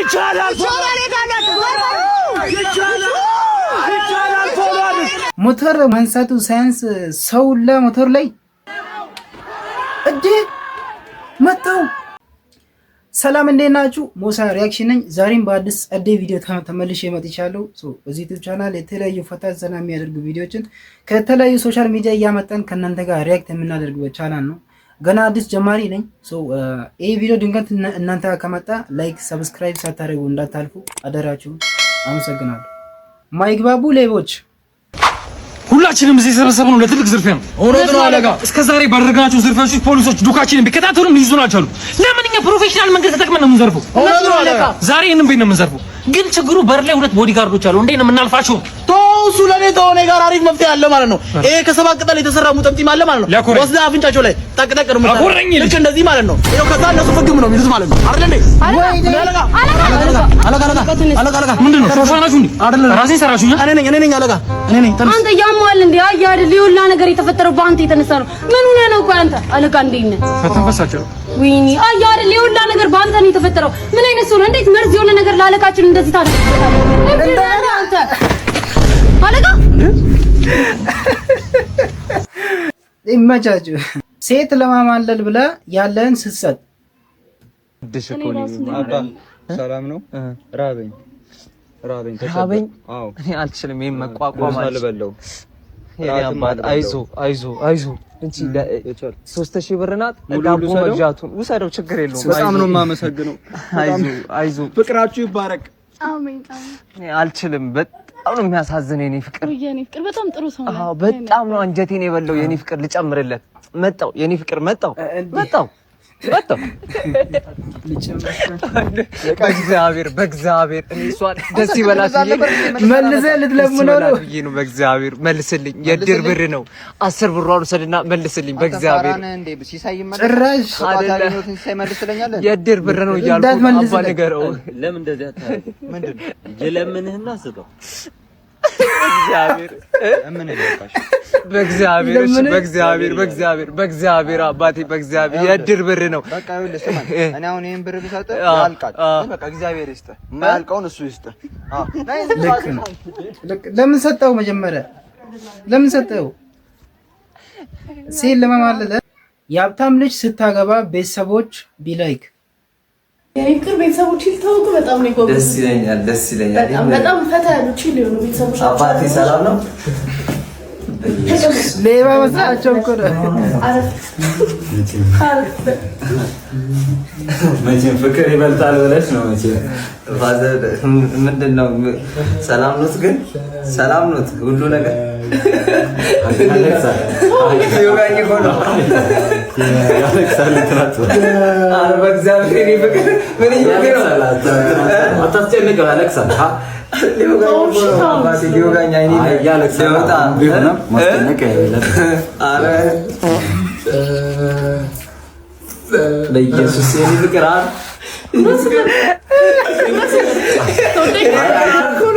ይቻላል ሞተር ማንሳቱ ሳይንስ ሰው ለሞተር ላይ እዴ መጣው። ሰላም እንዴት ናችሁ? ሞሳ ሪአክሽን ነኝ። ዛሬም በአዲስ ቪዲዮ ተመልሼ መጥቻለሁ። በዚህ ዩቲዩብ ቻናል የተለያዩ ፈታ ዘና የሚያደርጉ ቪዲዮዎችን ከተለያዩ ሶሻል ሚዲያ እያመጣን ከእናንተ ጋር ሪአክት የምናደርግበት ቻናል ነው። ገና አዲስ ጀማሪ ነኝ። ይሄ ቪዲዮ ድንገት እናንተ ከመጣ ላይክ፣ ሰብስክራይብ ሳታደርጉ እንዳታልፉ አደራችሁ። አመሰግናለሁ። ማይግባቡ ሌቦች ሁላችንም እዚህ የተሰበሰብነው ለትልቅ ዝርፊያ ነው። እውነት ነው አለቃ። እስከ ዛሬ ባደረግናቸው ዝርፊያዎች ፖሊሶች ዱካችንን ቢከታተሉም ሊይዙን አልቻሉም። ለምን እኛ ፕሮፌሽናል መንገድ ተጠቅመን ነው የምንዘርፈው? እውነት ነው አለቃ። ዛሬ ይሄንን ቤት ነው የምንዘርፈው። ግን ችግሩ በር ላይ ሁለት ቦዲጋርዶች አሉ። እንዴት ነው የምናልፋቸው? እሱ ለኔ ተሆነ ጋር አሪፍ መፍትሄ አለ ማለት ነው። ይሄ ከሰባ ቅጠል የተሰራ ሙጠምጢም አለ ማለት ነው። ወስደህ አፍንጫቸው ላይ ጠቅጠቅ ነው ማለት ነው። ልክ እንደዚህ ማለት ነው። ይሄው ከዛ እነሱ ፍግም ነው የሚሉት ማለት ነው። አይደል እንዴ? አለቃ ምንድን ነው ሶፋናችሁ እንዴ? አይደል ራሴን ሰራችሁኝ። እኔ ነኝ አለቃ። አንተ ያሟል እንዴ? አያ አይደል ይውላ ነገር የተፈጠረው በአንተ የተነሳ ነው። ምን ሆነ ነው? ቆይ አንተ አለቃ እንዴት ነህ? ፈተንፈሳቸው ወይኔ አያ አይደል ይውላ ነገር በአንተ ነው የተፈጠረው። ምን አይነት ሰው ነው? እንዴት መርዝ የሆነ ነገር ለአለቃችን እንደዚህ ታደርጋለህ? አንተ አለቃ ይመቻችሁ። ሴት ለማማለል ብለ ያለን ስትሰጥ ሰላም ነው። ራበኝ አዎ እኔ አልችልም። ይሄን መቋቋም አልበለው። አይዞ እንጂ 3000 ብር ናት። ዳቦ መግዛቱን ውሰደው፣ ችግር የለውም። በጣም ነው የማመሰግነው። አይዞ ፍቅራችሁ ይባረክ። አሜን። እኔ አልችልም። በጣም ነው የሚያሳዝነው የኔ ፍቅር። የኔ ፍቅር በጣም ጥሩ ሰው ነው። አዎ በጣም ነው አንጀቴን የበለው የኔ ፍቅር። ልጨምርለት መጣው የኔ ፍቅር መጣው በእግዚአብሔር እኔ እሷን ደስ ይበላት መልሰህ ልትለምነው ነው ብዬ ነው። በእግዚአብሔር መልስልኝ። የድር ብር ነው 10 ብሯን ወሰድና መልስልኝ በእግዚአብሔር። ጭራሽ የድር ብር ነው እያልኩ አባ ንገረው። ለምን እንደዚህ አታደርግ? ምንድነው ይለምንህና ስጠው። በእግዚአብሔር አባቴ በእግዚአብሔር የድር ብር ነው። በቃ ይኸውልህ ስማ፣ እኔ አሁን ይሄን ብር ብሰጥህ ያልቃል። በቃ እግዚአብሔር ይስጥህ፣ የማያልቀውን እሱ ይስጥህ። ለምን ሰጠው? መጀመሪያ ለምን ሰጠው? ሴት ለማማለል የሀብታም ልጅ ስታገባ ቤተሰቦች ቢላይክ የፍቅር ቤተሰቦች ይልታውቁ በጣም ነው ይጎበዝ። ደስ ይለኛል። በጣም ፈታ ያሉ ቺል የሆኑ ቤተሰቦች። አባቴ ሰላም ነው። ሌባ መስላቸው እኮ ነው። መቼም ፍቅር ይበልጣል ብለሽ ነው መቼም። ፋዘር ምንድነው? ሰላም ኖት? ግን ሰላም ኖት? ሁሉ ነገር በኢየሱስ ፍቅር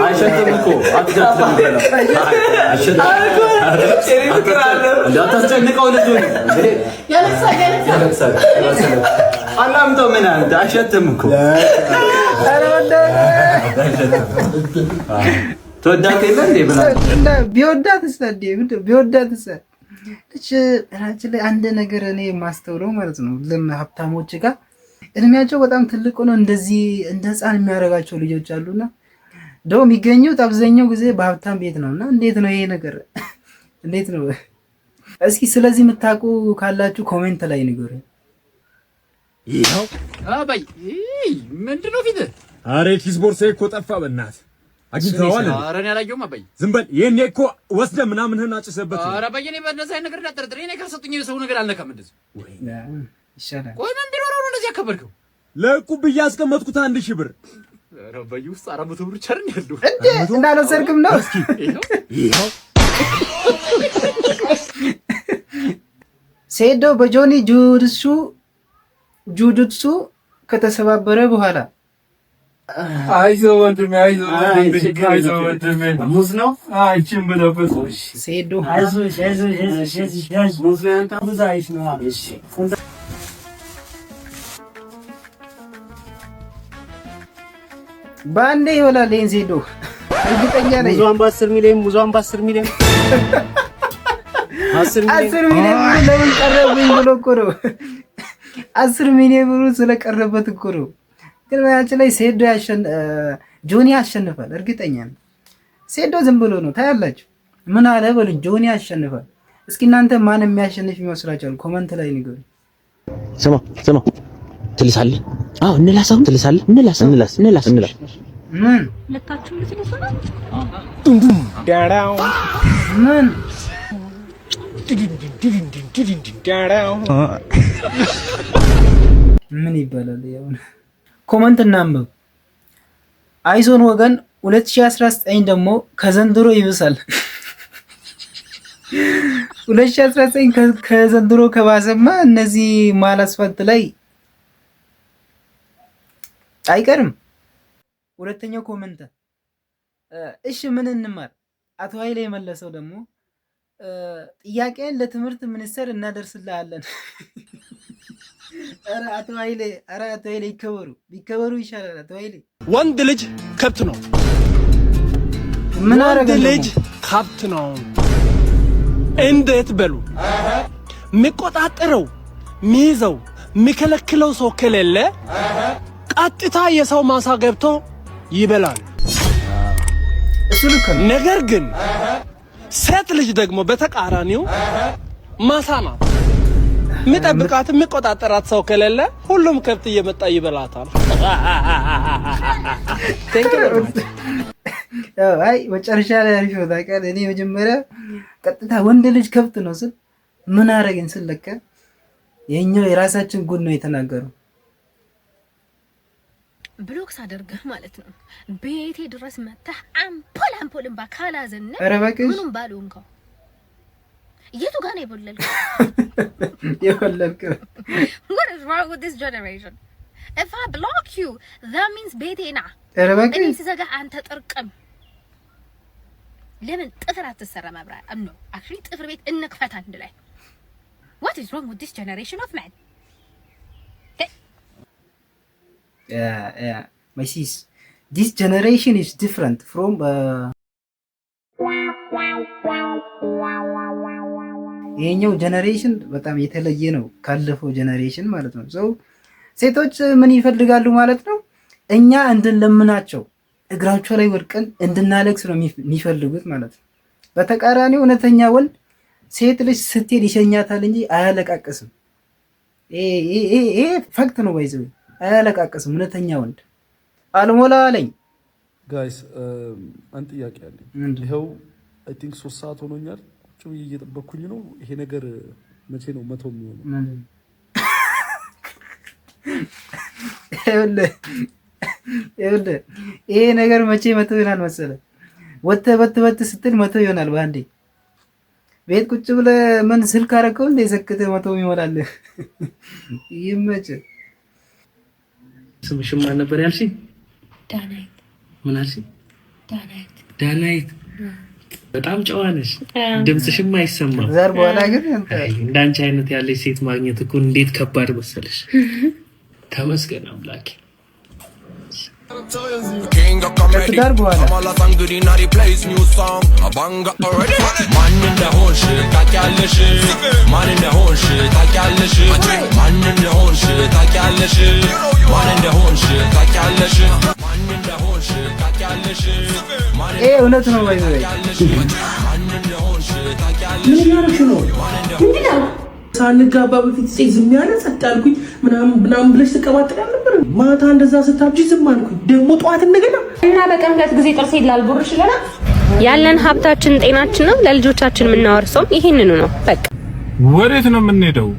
አይሸትም እኮ አትገትም ነው። እንዳታስጨንቀው ልጁን ያለቅሳል። አላምጠው ምን አንተ አይሸትም እኮ ተወዳት የለ እንዴ ብላ ቢወዳት እቺ ራችን ላይ አንድ ነገር እኔ ማስተውለው ማለት ነው ሀብታሞች ጋር እድሜያቸው በጣም ትልቅ ሆኖ እንደዚህ እንደ ህፃን የሚያደርጋቸው ልጆች አሉና ደው የሚገኙት አብዛኛው ጊዜ በሀብታም ቤት ነውና እንዴት ነው ይሄ ነገር? እንዴት ነው? እስኪ ስለዚህ የምታውቁ ካላችሁ ኮሜንት ላይ ንገሩኝ። ይሄው አባይ ምንድነው ፊት? አሬ ኪስ ቦርሳዬ እኮ ጠፋ። በእናትህ አግኝተዋል? ኧረ እኔ አላየሁም አባይ። ዝም በል። ይሄኔ እኮ ወስደህ ምናምንህን አጭሰበት። ኧረ አባይ እኔ በእነዚህ አይነት ነገር እንዳጠረጥር እኔ ካልሰጡኝ የሰው ነገር አልነካም። እንደዚህ ይሻላል። ቆይ ምን ቢኖረው ነው እንደዚህ ያከበርከው? ለዕቁብ ብዬ ያስቀመጥኩት 1000 ብር። ኧረ አባይ ውስጥ 400 ብር ቸርን ያለው እንዴ እንዳልወሰድክም ነው። እስኪ ይሄው ሴዶ በጆኒ ጁዱትሱ ከተሰባበረ በኋላ አይዞህ ወንድሜ አይዞህ ወንድሜ ሙዝ ነው አይቺም ብለበት ሴዶ አይዞህ ሙዝ አንተ ብዙ አይሽ ነው። እሺ ባንዴ ይወላል ዜዶ እርግጠኛ ነኝ። ሙዟን በ10 ሚሊዮን 10 ሚሊዮን ለምን ቀረብኝ ብሎ እኮ ነው 10 ሚሊዮን ብሩ ስለቀረበት እኮ ነው። ግን ያቺ ላይ ሴዶ ጆኒ ያሸንፋል እርግጠኛ ነኝ። ሴዶ ዝም ብሎ ነው ታያላችሁ። ምን አለ በሉ ጆኒ ያሸንፋል። እስኪ እናንተ ማን የሚያሸንፍ ይመስላችኋል? ኮሜንት ላይ ንገሩ። ስማ ትልሳለህ? አዎ እንላሳው ትልሳለህ? እንላስ ምን ለካችሁ ልትነሱና ዳራው ምን ምን ይባላል? ያው ኮሜንት እናንብብ። አይዞን ወገን 2019 ደግሞ ከዘንድሮ ይብሳል። 2019 ከዘንድሮ ከባሰማ እነዚህ ማላስፋልት ላይ አይቀርም። ሁለተኛው ኮሜንት እሺ ምን እንማር? አቶ ኃይሌ የመለሰው ደግሞ ጥያቄን ለትምህርት ሚኒስቴር እናደርስልሃለን። ኧረ አቶ ኃይሌ ቢከበሩ ይሻላል። አቶ ኃይሌ ወንድ ልጅ ከብት ነው። ምን አረገ? ወንድ ልጅ ከብት ነው። እንዴት በሉ የሚቆጣጠረው ሚይዘው የሚከለክለው ሰው ከሌለ ቀጥታ የሰው ማሳ ገብቶ ይበላል። እሱ ልክ ነው። ነገር ግን ሴት ልጅ ደግሞ በተቃራኒው ማሳ ናት። የሚጠብቃት የሚቆጣጠራት ሰው ከሌለ ሁሉም ከብት እየመጣ ይበላታል። አይ መጨረሻ ላይ አሪፍ ነው ታውቃለህ። እኔ መጀመሪያ ቀጥታ ወንድ ልጅ ከብት ነው ስል ምን አረገኝ ስል ለካ የኛው የራሳችን ጉድ ነው የተናገረው። ብሎክስ አደርገህ ማለት ነው ቤቴ ድረስ መጣህ አምፖልን ባካላዘነ ምኑም ባሉንከው የቱ ጋር ነው የወለልከው? What is wrong with this generation? If I block you, that means ቤቴና እኔ ሲዘጋ አንተ ጥርቅም ለምን ጥፍር አትሰራ መብራ ነው actually ጥፍር ቤት እንክፈት አንድ ላይ. What is wrong with this generation of men? Yeah. My sis, this generation is different from ይሄኛው ጀነሬሽን በጣም የተለየ ነው ካለፈው ጀነሬሽን ማለት ነው። ሰው ሴቶች ምን ይፈልጋሉ ማለት ነው? እኛ እንድንለምናቸው እግራቸው ላይ ወድቀን እንድናለቅስ ነው የሚፈልጉት ማለት ነው። በተቃራኒው እውነተኛ ወንድ ሴት ልጅ ስትሄድ ይሸኛታል እንጂ አያለቃቅስም። ይሄ ፋክት ነው። ባይዘው አያለቃቅስም እውነተኛ ወንድ። አልሞላ አለኝ ጋይስ አንተ ጥያቄ አለኝ። ይሄው አይ ቲንክ 3 ሰዓት ሆኖኛል ቁጭ ብዬ እየጠበኩኝ ነው። ይሄ ነገር መቼ ነው መቶ የሚሆነው? ይሄ ነገር መቼ መቶ ይሆናል መሰለህ? ወጥተህ ስትል መቶ ይሆናል በአንዴ። ቤት ቁጭ ብለህ ምን ስልክ አደረከው እንደ ሰክተህ መቶ ይሞላል። ይመችህ። ስምሽ ማን ነበር ያልሽኝ? ዳናይት። ምን አልሽኝ? ዳናይት። በጣም ጨዋ ነሽ፣ ድምፅሽም አይሰማም። ዛሬ በኋላ ግን እንዳንቺ አይነት ያለች ሴት ማግኘት እኮ እንዴት ከባድ መሰለሽ። ተመስገን አምላኬ። ከትዳር በኋላ ይሄ እውነት ነው ወይ? ምን ያረሽ ነው? ሳንጋባ በፊት ዝም ያለ ጸጥ አልኩኝ ምናምን ብለሽ ተቀባጥሪ ነበር። ማታ እንደዛ ስታብጂ ዝም አልኩኝ። ደግሞ ጧት እንደገና እና በቀን 2 ጊዜ ጥርስ ይላል ቡርሽ ለና ያለን ሀብታችን ጤናችን ነው። ለልጆቻችን የምናወርሰው ይሄንኑ ነው። በቃ ወዴት ነው የምንሄደው?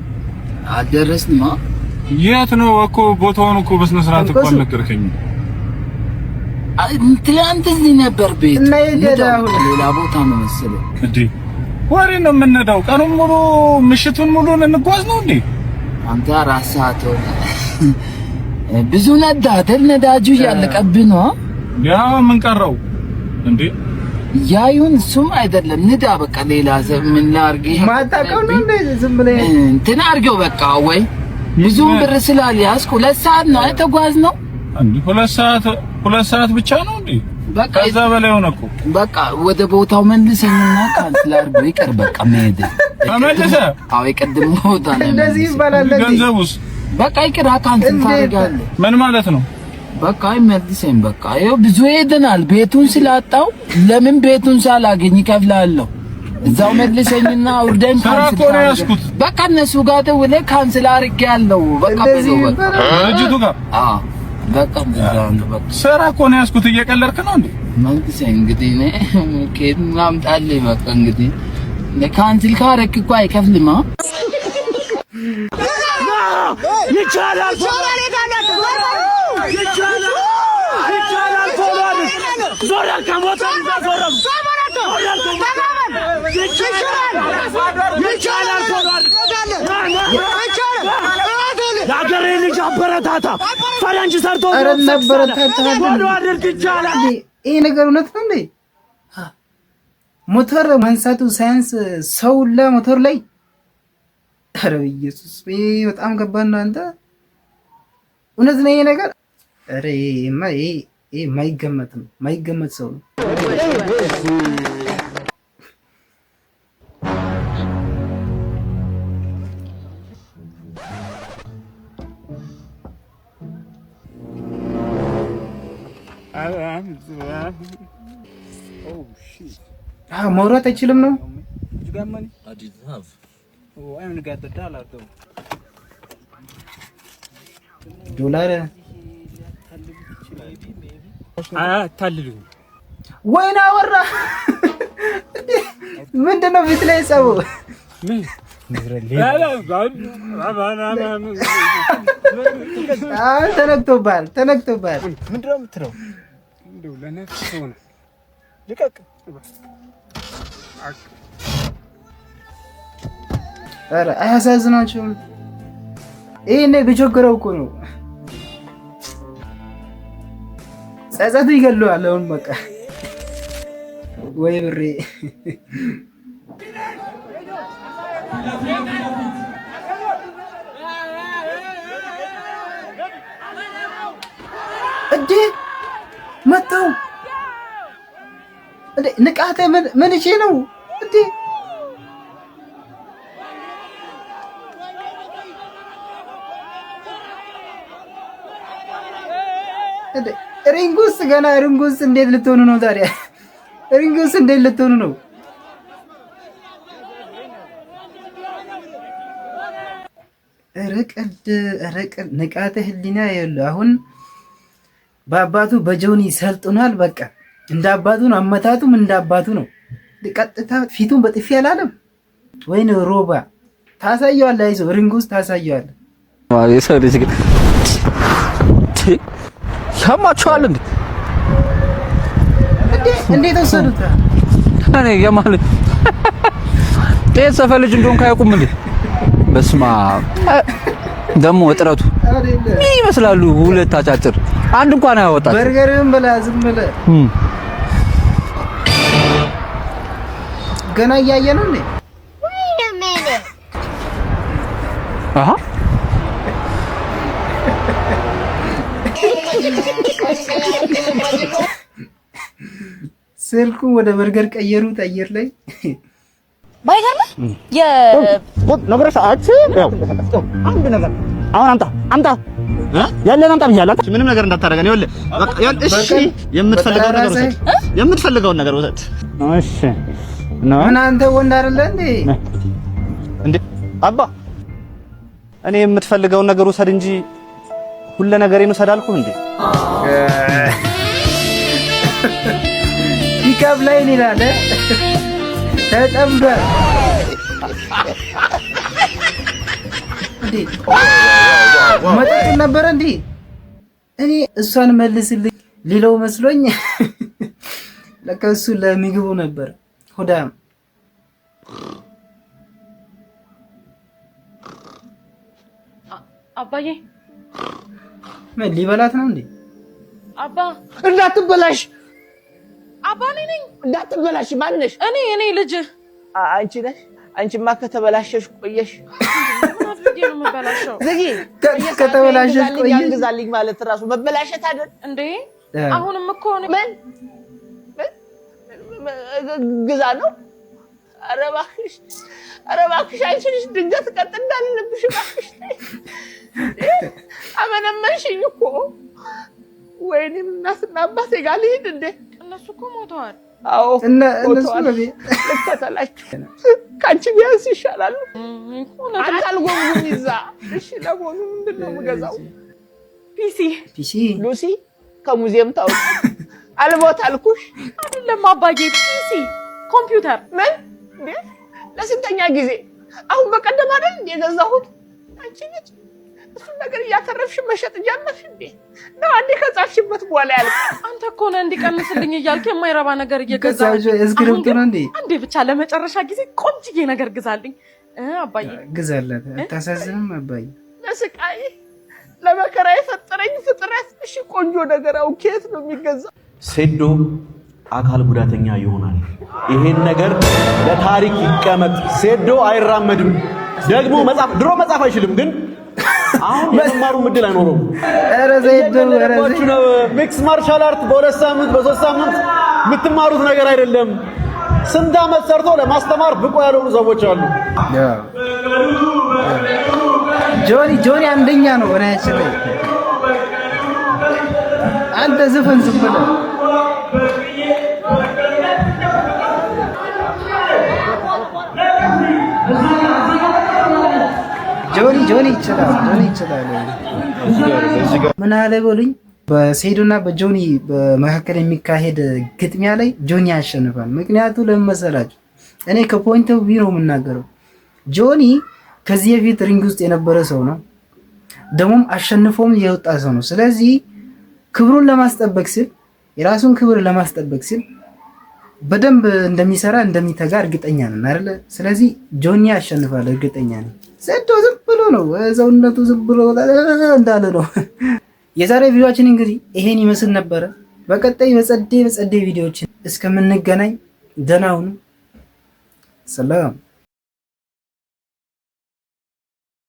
አልደረስንማ። የት ነው እኮ ቦታውን እኮ በስነ ስርዓት እኮ አልነገርከኝም። ትላንት እዚህ ነበር ቤት እና ሌላ ቦታ ነው መሰለኝ። እንዴ ወሬ ነው የምንሄደው? ቀኑን ሙሉ ምሽቱን ሙሉ እንጓዝ ነው እንዴ? አንተ 4 ሰዓት ሆነ። ብዙ ነዳ አይደል? ነዳጁ እያለቀብህ ነው። ያው ምን ቀረው እንዴ? ያዩን እሱም አይደለም ንዳ። በቃ ሌላ ምን ላድርግ? ማታውቀው ነው እንዴ? ዝም ብለህ እንትን አድርገው በቃ። ወይ ብዙ ብር ስላልያዝኩ 2 ሰዓት ነው የተጓዝነው። አንዲ ሁለት ሰዓት ብቻ ነው እንዴ? በቃ ከዛ በላይ ሆነ እኮ። በቃ ወደ ቦታው መልሰኝና ካንስል አድርጎ ይቀር። በቃ መሄድ ተመለሰ። አዎ ይቀድም ቦታ ነው እንደዚህ ይባላል። ገንዘቡስ? በቃ ይቅር። ካንስል ታደርጋለህ። ምን ማለት ነው? በቃ ይመልሰኝ። በቃ ይኸው ብዙ ሄደናል። ቤቱን ስላጣው ለምን ቤቱን ሳላገኝ ይከፍላለሁ። እዛው መልሰኝና አውርደን ካንስል። በቃ እነሱ ጋር ደውለህ ካንስል አድርጌያለሁ። በቃ በለው በቃ ልጅቱ ጋር አዎ በቃ በቃ ስራ እኮ ነው ያዝኩት። እየቀለድክ ነው እንዴ? መልሰኝ እንግዲህ እኔ ከየት ማምጣልህ? በቃ እንግዲህ ካንስል ካረክ እኮ አይከፍልማ። ይቻላል ዞራል ከሞታ ዞራል የአገሬ ልጅ አበረታታ። ፈረንጅ ሰርቶ ይሄ ነገር እውነት ነው እንዴ? ሞተር ማንሳቱ ሳይንስ ሰው ለሞተር ላይ ኧረ ኢየሱስ በጣም ከባድ ነው። አንተ እውነት ነው ይሄ ነገር? ኧረ ይሄ የማይገመት ነው፣ የማይገመት ሰው ነው። ማውራት አይችልም ነው ዶላር አታልሉኝ። ወይና አወራ ምንድነው ፊት ላይ ሰው ተነክቶባል። ምንድነው የምትለው? እንደው ለነፍስ ሆነ ልቀቅ። ኧረ አያሳዝናችሁም? ይሄኔ በቸገረው እኮ ነው። ጸጸቱ ይገለዋል። አሁን በቃ ወይ ብሬ እንዴ መጣው እንዴ ንቃተ ምን እሺ ነው እንዴ? ሪንጉስ ገና ሪንጉስ እንዴት ልትሆኑ ነው ታዲያ? ሪንጉስ እንዴት ልትሆኑ ነው? ረቀድ ንቃተ ህሊና ያለው አሁን በአባቱ በጆኒ ሰልጥኗል። በቃ እንደ አባቱ ነው፣ አመታቱም እንደ አባቱ ነው። ቀጥታ ፊቱን በጥፊ አላለም ወይ ነው? ሮባ ታሳየዋለህ፣ አይዞህ ሪንጉስ ታሳየዋለህ። የሰው ልጅ ግን ያማችኋል እንዴ? እንዴት ወሰዱት? እኔ የማል ሰፈር ልጅ እንደሆንክ አያውቁም እንዴ? በስማ ደግሞ እጥረቱ ምን ይመስላሉ? ሁለት አጫጭር አንድ እንኳን አያወጣም። በርገርም በላ ዝም ብለህ ገና እያየ ነው እንዴ? አሃ ስልኩ ወደ በርገር ቀየሩት አየር ላይ ባይገርም ነገርሽ አንድ ነገር አሁን አምጣ ያለን አምጣ ብያለሁ። ምንም ነገር እንዳታረገን። ይኸውልህ እሺ፣ የምትፈልገውን ነገር ወሰድ። እሺ ምን አንተ ወንድ አይደለ እንዴ? አባ እኔ የምትፈልገውን ነገር ወሰድ እንጂ ሁሉ ነገሬን ወሰድ አልኩህ እንዴ? ፒካፕ ላይ ይላል ተጠምዷል እንዴ? መጠጥ ነበር እንዴ? እኔ እሷን መልስልኝ ሊለው መስሎኝ ለካ እሱ ለምግቡ ነበር። ሆዳም አባዬ ምን ሊበላት ነው እንዴ? አባ እንዳትበላሽ አባ ነኝ እንዳትበላሽ። ማን ነሽ? እኔ ልጅ አንቺ ነሽ? አንቺማ ከተበላሸሽ ቆየሽ። ነው የምበላሸው? ዘጊ ከተበላሸሽ ቆይ ያንግዛልኝ ማለት ራሱ መበላሸት አይደል እንዴ? አሁንም እኮ ነው ምን ግዛ ነው። ኧረ እባክሽ አንቺ ልጅ ድንገት ቀጥ እንዳልልብሽ እባክሽ። አመነመንሽኝ እኮ። ወይኔም እናትና አባቴ ጋር ልሂድ እንዴ? እነሱ እኮ ሞተዋል። አዎ እነሱ ልከተላችሁ ከአንቺ ቢያንስ ይሻላሉ። አልጎምጉም ይዛ። እሺ ለጎኑ ምንድን ነው የምገዛው? ፒሲ ሉሲ ከሙዚየም ታውቂ አልቦት አልኩሽ አይደለም አባዬ። ፒሲ ኮምፒውተር ምን እንዴ? ለስንተኛ ጊዜ? አሁን በቀደም አይደል የገዛሁት? አንቺ ልጅ እሱን ነገር እያተረፍሽ መሸጥ ጀመርሽ እንዴ? ነው አንዴ ከጻፍሽበት በኋላ ያልኩ። አንተ እኮ ነህ እንዲቀንስልኝ እያልክ የማይረባ ነገር እየገዛህ እስክሪፕት ነው እንዴ? አንዴ ብቻ ለመጨረሻ ጊዜ ቆንጅዬ ነገር ግዛልኝ አባዬ። ግዛላት። አታሳዝንም አባዬ? ለስቃይ ለመከራ የፈጠረኝ ፍጥረት እሺ ቆንጆ ነገር አው ከየት ነው የሚገዛው? ሴዶ አካል ጉዳተኛ ይሆናል። ይሄን ነገር ለታሪክ ይቀመጥ። ሴዶ አይራመድም። ደግሞ ድሮ መጻፍ አይችልም ግን አሁን የመማሩ ምድል አይኖረውም። ኧረ ዘይዶ ነው ሚክስ ማርሻል አርት በ2 ሳምንት በ3 ሳምንት የምትማሩት ነገር አይደለም። ስንት ዓመት ሰርቶ ለማስተማር ብቁ ያልሆኑ ሰዎች አሉ። ጆኒ አንደኛ ነው ወራችን ላይ አንተ ዘፈን ዝም ብለህ ጆኒ ይችላል። ምን አለ በሉኝ። በሴዶና በጆኒ በመካከል የሚካሄድ ግጥሚያ ላይ ጆኒ ያሸንፋል። ምክንያቱ ለምን መሰላችሁ? እኔ ከፖይንት ኦፍ ቪው ነው የምናገረው። ጆኒ ከዚህ በፊት ሪንግ ውስጥ የነበረ ሰው ነው፣ ደግሞም አሸንፎም የወጣ ሰው ነው። ስለዚህ ክብሩን ለማስጠበቅ ሲል የራሱን ክብር ለማስጠበቅ ሲል በደንብ እንደሚሰራ እንደሚተጋ እርግጠኛ ነን አይደለ? ስለዚህ ጆኒ ያሸንፋል እርግጠኛ ነኝ። ሴዶ ዝም ብሎ ነው ሰውነቱ ዝም ብሎ እንዳለ ነው። የዛሬ ቪዲዮአችን እንግዲህ ይሄን ይመስል ነበረ። በቀጣይ በጸዴ ቪዲዮዎችን እስከምንገናኝ ደህና ሁኑ። ሰላም